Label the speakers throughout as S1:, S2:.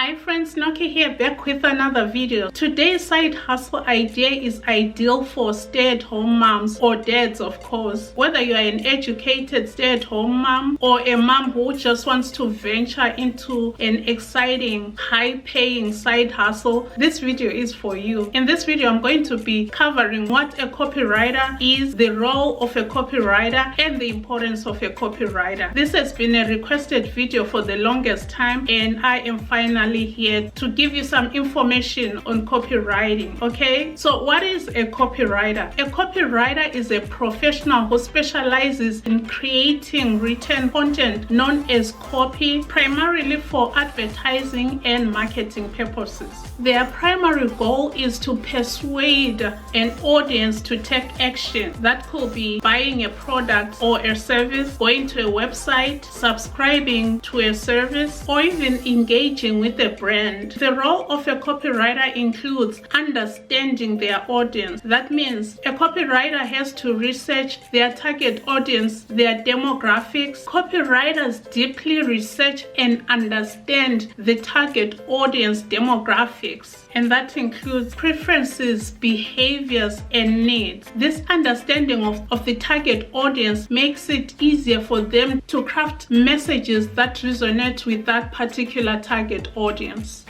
S1: Hi friends, Noki here, back with another video. Today's side hustle idea is ideal for stay-at-home moms or dads, of course. Whether you are an educated stay-at-home mom or a mom who just wants to venture into an exciting, high-paying side hustle, this video is for you. In this video, I'm going to be covering what a copywriter is, the role of a copywriter, and the importance of a copywriter. This has been a requested video for the longest time, and I am finally here to give you some information on copywriting. Okay, so what is a copywriter? A copywriter is a professional who specializes in creating written content known as copy, primarily for advertising and marketing purposes. Their primary goal is to persuade an audience to take action. That could be buying a product or a service, going to a website, subscribing to a service, or even engaging with a brand. The role of a copywriter includes understanding their audience. That means a copywriter has to research their target audience, their demographics. Copywriters deeply research and understand the target audience demographics, and that includes preferences, behaviors, and needs. This understanding of the target audience makes it easier for them to craft messages that resonate with that particular target audience.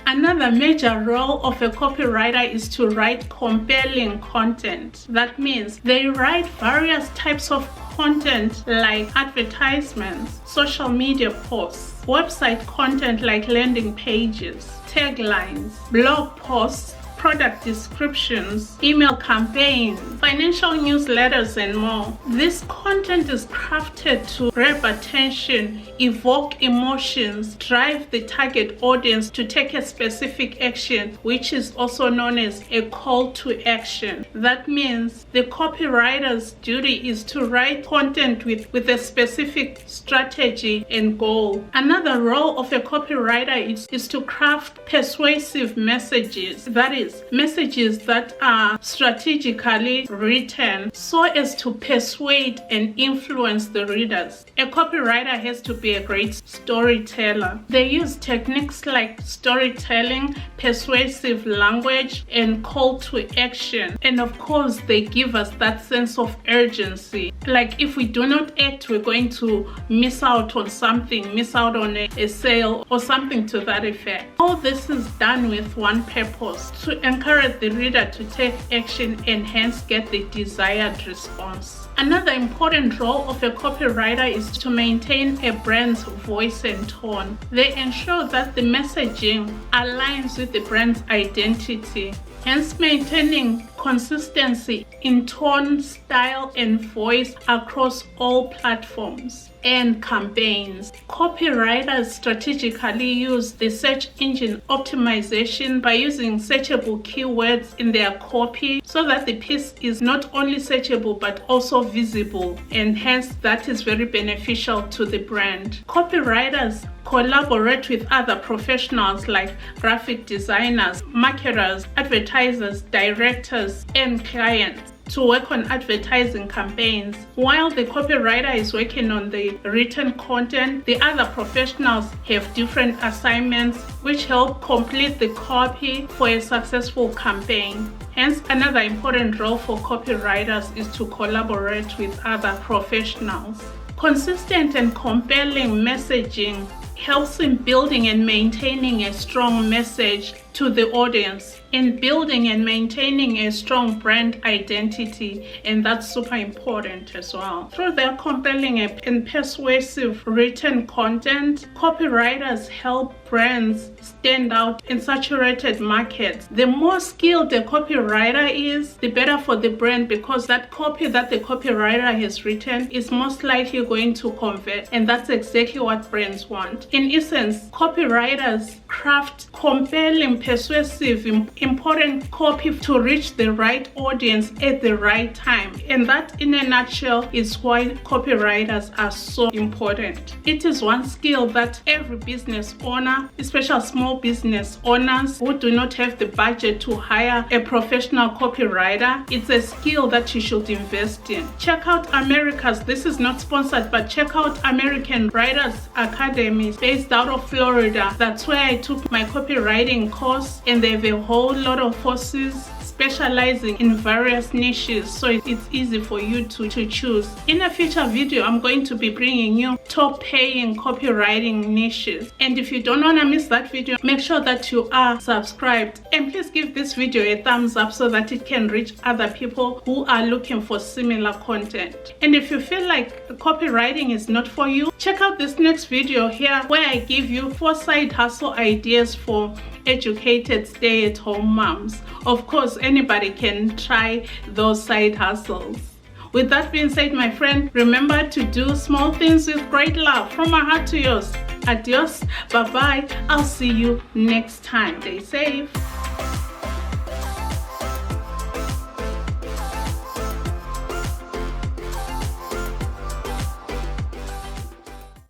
S1: Another major role of a copywriter is to write compelling content. That means they write various types of content like advertisements, social media posts, website content like landing pages, taglines, blog posts, product descriptions, email campaigns, financial newsletters, and more. This content is crafted to grab attention, evoke emotions, drive the target audience to take a specific action, which is also known as a call to action. That means the copywriter's duty is to write content with a specific strategy and goal. Another role of a copywriter is to craft persuasive messages. That is, messages that are strategically written so as to persuade and influence the readers. A copywriter has to be a great storyteller. They use techniques like storytelling, persuasive language, and call to action. And of course, they give us that sense of urgency. Like, if we do not act, we're going to miss out on something, miss out on a sale or something to that effect. All this is done with one purpose: to encourage the reader to take action and hence get the desired response. Another important role of a copywriter is to maintain a brand's voice and tone. They ensure that the messaging aligns with the brand's identity, hence maintaining consistency in tone, style, and voice across all platforms and campaigns. Copywriters strategically use the search engine optimization by using searchable keywords in their copy so that the piece is not only searchable but also visible, and hence that is very beneficial to the brand. Copywriters collaborate with other professionals like graphic designers, marketers, advertisers, directors, and clients to work on advertising campaigns. While the copywriter is working on the written content, the other professionals have different assignments which help complete the copy for a successful campaign. Hence, another important role for copywriters is to collaborate with other professionals. Consistent and compelling messaging helps in building and maintaining a strong message to the audience, in building and maintaining a strong brand identity, and that's super important as well. Through their compelling and persuasive written content, copywriters help brands stand out in saturated markets. The more skilled the copywriter is, the better for the brand, because that copy that the copywriter has written is most likely going to convert, and that's exactly what brands want. In essence, copywriters craft compelling, persuasive, important copy to reach the right audience at the right time. And that, in a nutshell, is why copywriters are so important. It is one skill that every business owner, especially small business owners who do not have the budget to hire a professional copywriter, it's a skill that you should invest in. Check out America's, this is not sponsored, but check out American Writers Academy based out of Florida. That's where I took my copywriting course, and they have a whole lot of courses specializing in various niches, so it's easy for you to choose. In a future video, I'm going to be bringing you top paying copywriting niches, and if you don't want to miss that video, make sure that you are subscribed, and please give this video a thumbs up so that it can reach other people who are looking for similar content. And if you feel like copywriting is not for you, check out this next video here where I give you 4 side hustle ideas for educated stay-at-home moms. Of course, anybody can try those side hustles. With that being said, my friend, remember to do small things with great love. From my heart to yours. Adios. Bye-bye. I'll see you next time. Stay safe.